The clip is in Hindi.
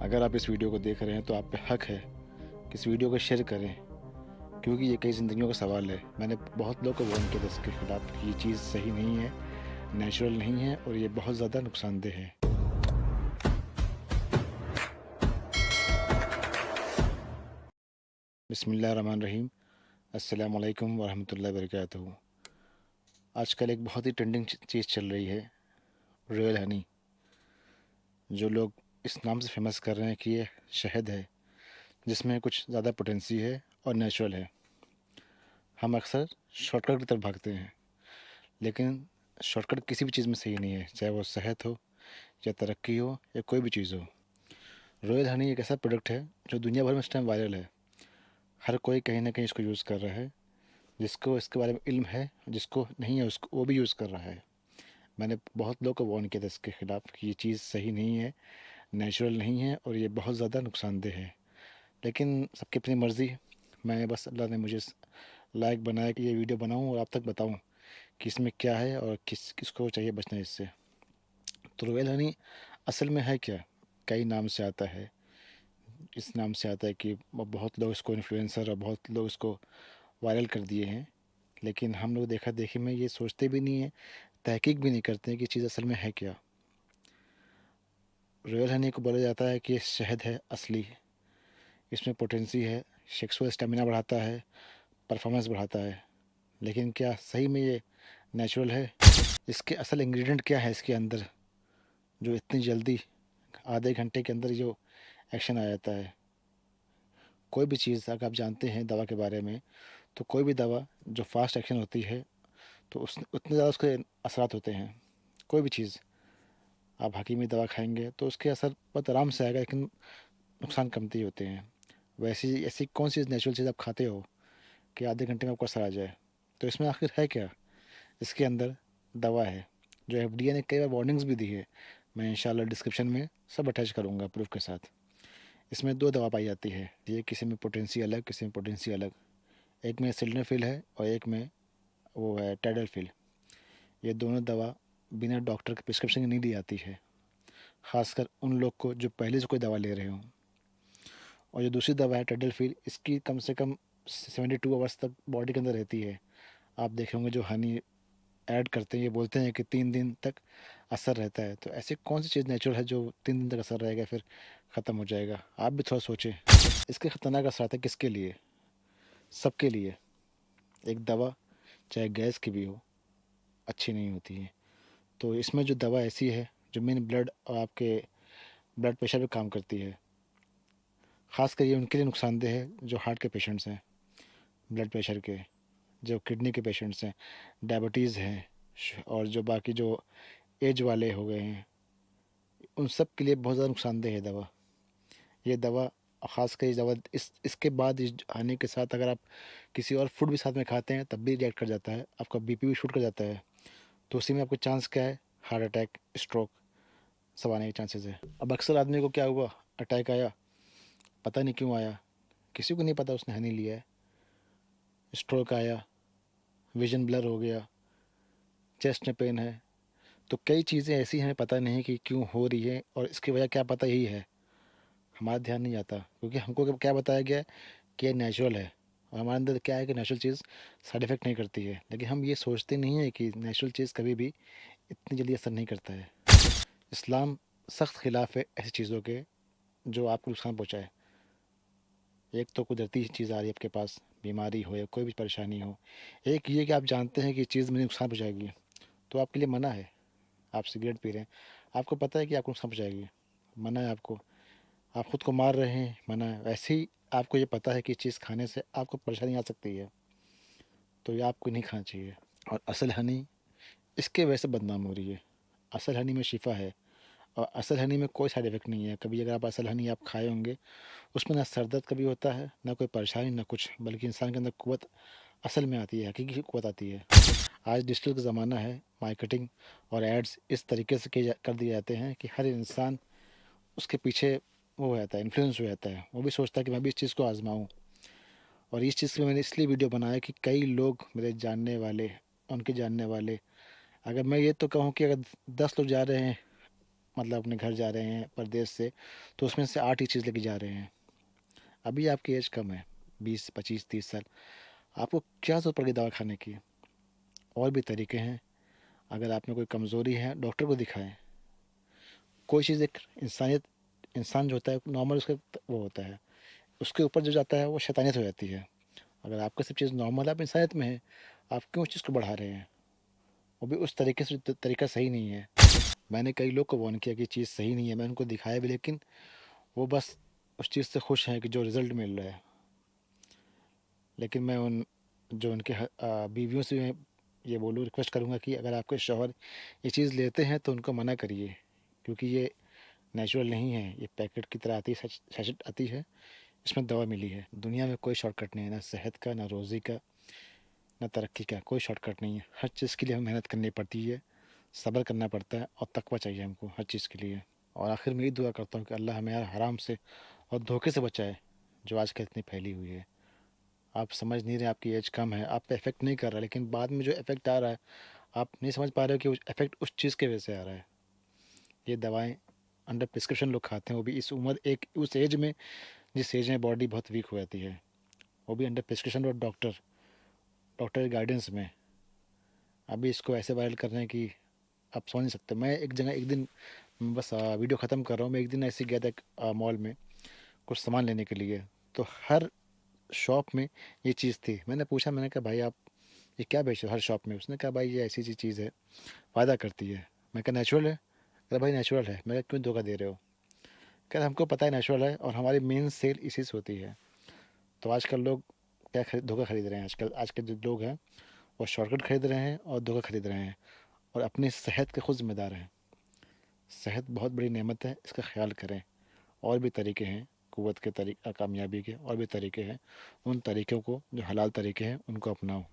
अगर आप इस वीडियो को देख रहे हैं तो आप पे हक है कि इस वीडियो को शेयर करें, क्योंकि ये कई ज़िंदगियों का सवाल है। मैंने बहुत लोग को वार्न किया था इसके खिलाफ कि ये चीज़ सही नहीं है, नेचुरल नहीं है और ये बहुत ज़्यादा नुकसानदेह है। बिस्मिल्लाहिर्रहमानिर्रहीम। अस्सलाम वालेकुम वरहमतुल्लाहि वबरकातुहू। आजकल एक बहुत ही ट्रेंडिंग चीज़ चल रही है, रॉयल हनी, जो लोग इस नाम से फेमस कर रहे हैं कि ये शहद है जिसमें कुछ ज़्यादा पोटेंसी है और नेचुरल है। हम अक्सर शॉर्टकट की तरफ भागते हैं, लेकिन शॉर्टकट किसी भी चीज़ में सही नहीं है, चाहे वो सेहत हो या तरक्की हो या कोई भी चीज़ हो। रॉयल हनी एक ऐसा प्रोडक्ट है जो दुनिया भर में इस टाइम वायरल है। हर कोई कहीं ना कहीं इसको यूज़ कर रहा है। जिसको इसके बारे में इल्म है, जिसको नहीं है उसको वो भी यूज़ कर रहा है। मैंने बहुत लोगों को वार्न किया था इसके ख़िलाफ़ कि ये चीज़ सही नहीं है, नेचुरल नहीं है और ये बहुत ज़्यादा नुकसानदेह है। लेकिन सबकी अपनी मर्ज़ी। मैं बस अल्लाह ने मुझे लायक बनाया कि ये वीडियो बनाऊं और आप तक बताऊं कि इसमें क्या है और किसको चाहिए बचना इससे। तो रॉयल हनी असल में है क्या? कई नाम से आता है। इस नाम से आता है कि बहुत लोग इसको इन्फ्लुएंसर और बहुत लोग इसको वायरल कर दिए हैं, लेकिन हम लोग देखा देखी में ये सोचते भी नहीं हैं, तहकीक भी नहीं करते हैं कि चीज़ असल में है क्या। रॉयल हनी को बोला जाता है कि ये शहद है असली, इसमें पोटेंसी है, सेक्सुअल स्टेमिना बढ़ाता है, परफॉर्मेंस बढ़ाता है। लेकिन क्या सही में ये नेचुरल है? इसके असल इंग्रेडिएंट क्या है इसके अंदर, जो इतनी जल्दी आधे घंटे के अंदर जो एक्शन आ जाता है? कोई भी चीज़ अगर आप जानते हैं दवा के बारे में, तो कोई भी दवा जो फास्ट एक्शन होती है तो उस उतने ज़्यादा उसके असरात होते हैं। कोई भी चीज़ आप हकीमी दवा खाएंगे तो उसके असर बहुत आराम से आएगा, लेकिन नुकसान कमती होते हैं। वैसी ऐसी कौन सी नेचुरल चीज़ आप खाते हो कि आधे घंटे में आपको असर आ जाए? तो इसमें आखिर है क्या? इसके अंदर दवा है जो एफडीए ने कई बार वार्निंग्स भी दी है। मैं इंशाल्लाह डिस्क्रिप्शन में सब अटैच करूँगा प्रूफ के साथ। इसमें दो दवा पाई जाती है, ये किसी में पोटेंसी अलग, किसी में पोटेंसी अलग। एक में सिल्डेनाफिल है और एक में वो है टेडलफिल। ये दोनों दवा बिना डॉक्टर के प्रिस्क्रिप्शन के नहीं दी जाती है, ख़ासकर उन लोग को जो पहले से कोई दवा ले रहे हों। और जो दूसरी दवा है टेडलफिल, इसकी कम से कम 72 आवर्स तक बॉडी के अंदर रहती है। आप देखे होंगे जो हनी ऐड करते हैं ये बोलते हैं कि 3 दिन तक असर रहता है। तो ऐसी कौन सी चीज़ नेचुरल है जो 3 दिन तक असर रहेगा फिर ख़त्म हो जाएगा? आप भी थोड़ा सोचें। इसके ख़तरनाक असर है किसके लिए? सबके लिए। एक दवा चाहे गैस की भी हो, अच्छी नहीं होती है। तो इसमें जो दवा ऐसी है जो मेन ब्लड और आपके ब्लड प्रेशर पे काम करती है। ख़ासकर ये उनके लिए नुकसानदेह है जो हार्ट के पेशेंट्स हैं, ब्लड प्रेशर के, जो किडनी के पेशेंट्स हैं, डायबिटीज़ हैं, और जो बाकी जो एज वाले हो गए हैं, उन सब के लिए बहुत ज़्यादा नुकसानदेह है दवा। ये दवा ख़ासकर ये दवा इसके बाद इस आने के साथ अगर आप किसी और फूड भी साथ में खाते हैं तब भी रिएक्ट कर जाता है, आपका बीपी भी शूट कर जाता है। तो उसी में आपको चांस क्या है? हार्ट अटैक, स्ट्रोक सब आने के चांसेस है। अब अक्सर आदमी को क्या हुआ, अटैक आया, पता नहीं क्यों आया, किसी को नहीं पता उसने हनी लिया है। स्ट्रोक आया, विजन ब्लर हो गया, चेस्ट में पेन है। तो कई चीज़ें ऐसी हैं पता नहीं कि क्यों हो रही है और इसकी वजह क्या पता यही है। हमारा ध्यान नहीं जाता क्योंकि हमको क्या बताया गया है कि ये नेचुरल है, और हमारे अंदर क्या है कि नेचुरल चीज़ साइड इफ़ेक्ट नहीं करती है। लेकिन हम ये सोचते नहीं है कि नेचुरल चीज़ कभी भी इतनी जल्दी असर नहीं करता है। इस्लाम सख्त खिलाफ़ है ऐसी चीज़ों के जो आपको नुकसान पहुँचाए। एक तो कुदरती चीज़ आ रही है आपके पास, बीमारी हो या कोई भी परेशानी हो। एक ये कि आप जानते हैं कि चीज़ मुझे नुकसान पहुँचाएगी, तो आपके लिए मना है। आप सिगरेट पी रहे हैं, आपको पता है कि आपको नुकसान पहुँचाएगी, मना है आपको। आप खुद को मार रहे हैं, मना है। वैसे ही आपको ये पता है कि चीज़ खाने से आपको परेशानी आ सकती है, तो ये आपको नहीं खाना चाहिए। और असल हनी इसके वजह से बदनाम हो रही है। असल हनी में शिफा है और असल हनी में कोई साइड इफ़ेक्ट नहीं है। कभी अगर आप असल हनी आप खाए होंगे, उसमें ना सर दर्द कभी होता है, ना कोई परेशानी, ना कुछ, बल्कि इंसान के अंदर कुव्वत असल में आती है, हकीकी कुव्वत आती है। आज डिजिटल का ज़माना है, मार्केटिंग और एड्स इस तरीके से कर दिए जाते हैं कि हर इंसान उसके पीछे वो हो जाता है, इन्फ्लुएंस हो जाता है। वो भी सोचता है कि मैं भी इस चीज़ को आज़माऊँ। और इस चीज़ पे मैंने इसलिए वीडियो बनाया कि कई लोग मेरे जानने वाले, उनके जानने वाले, अगर मैं ये तो कहूँ कि अगर 10 लोग जा रहे हैं मतलब अपने घर जा रहे हैं परदेश से, तो उसमें से 8 ही चीज़ लेके जा रहे हैं। अभी आपकी एज कम है, 20 25 30 साल, आपको क्या ज़रूरत पड़ गई दवा खाने की? और भी तरीके हैं। अगर आप में कोई कमज़ोरी है, डॉक्टर को दिखाएं। कोई चीज़ एक इंसानियत, इंसान जो होता है नॉर्मल, उसका वो होता है, उसके ऊपर जो जाता है वो शैतानियत हो जाती है। अगर आपका सब चीज़ नॉर्मल है, आप इंसानियत में हैं, आप क्यों उस चीज़ को बढ़ा रहे हैं? वो भी उस तरीके से, जो तरीका सही नहीं है। मैंने कई लोग को वार्न किया कि चीज़ सही नहीं है, मैंने उनको दिखाया भी, लेकिन वो बस उस चीज़ से खुश हैं कि जो रिज़ल्ट मिल रहा है। लेकिन मैं उन जो उनके बीवियों से मैं ये बोलूँ, रिक्वेस्ट करूँगा कि अगर आपके शौहर ये चीज़ लेते हैं तो उनको मना करिए, क्योंकि ये नेचुरल नहीं है। ये पैकेट की तरह आती है, सैचेट आती है, इसमें दवा मिली है। दुनिया में कोई शॉर्टकट नहीं है, ना सेहत का, ना रोज़ी का, ना तरक्की का, कोई शॉर्टकट नहीं है। हर चीज़ के लिए हमें मेहनत करनी पड़ती है, सब्र करना पड़ता है और तकवा चाहिए हमको हर चीज़ के लिए। और आखिर में यही दुआ करता हूँ कि अल्लाह हमें यार हराम से और धोखे से बचाए, जो आजकल इतनी फैली हुई है। आप समझ नहीं रहे, आपकी एज कम है, आप पे इफ़ेक्ट नहीं कर रहा, लेकिन बाद में जो इफ़ेक्ट आ रहा है, आप नहीं समझ पा रहे हो कि इफ़ेक्ट उस चीज़ की वजह से आ रहा है। ये दवाएँ अंडर प्रिस्क्रिप्शन लोग खाते हैं, वो भी इस उम्र, एक उस एज में, जिस एज में बॉडी बहुत वीक हो जाती है, वो भी अंडर प्रिस्क्रिप्शन और डॉक्टर डॉक्टर के गाइडेंस में। अभी इसको ऐसे वायरल कर रहे हैं कि आप समझ नहीं सकते। मैं एक जगह एक दिन, बस वीडियो ख़त्म कर रहा हूँ, मैं एक दिन ऐसे ही गया था एक मॉल में कुछ सामान लेने के लिए, तो हर शॉप में ये चीज़ थी। मैंने पूछा, मैंने कहा भाई आप ये क्या बेच रहे हो हर शॉप में? उसने कहा भाई ये ऐसी सी चीज़ है, फ़ायदा करती है। मैं कहा नेचुरल है? कह भाई नेचुरल है। मैं कहा क्यों धोखा दे रहे हो? कह रहा हमको पता है नेचुरल है और हमारी मेन सेल इसी से होती है। तो आजकल लोग क्या धोखा खरीद रहे हैं। आजकल आज के जो लोग हैं वो शॉर्टकट खरीद रहे हैं और धोखा खरीद रहे हैं, और अपनी सेहत के खुद जिम्मेदार हैं। सेहत बहुत बड़ी नेमत है, इसका ख्याल करें। और भी तरीके हैं कुव्वत के तरीक़ा, कामयाबी के और भी तरीके हैं। उन तरीक़ों को, जो हलाल तरीके हैं, उनको अपनाओ।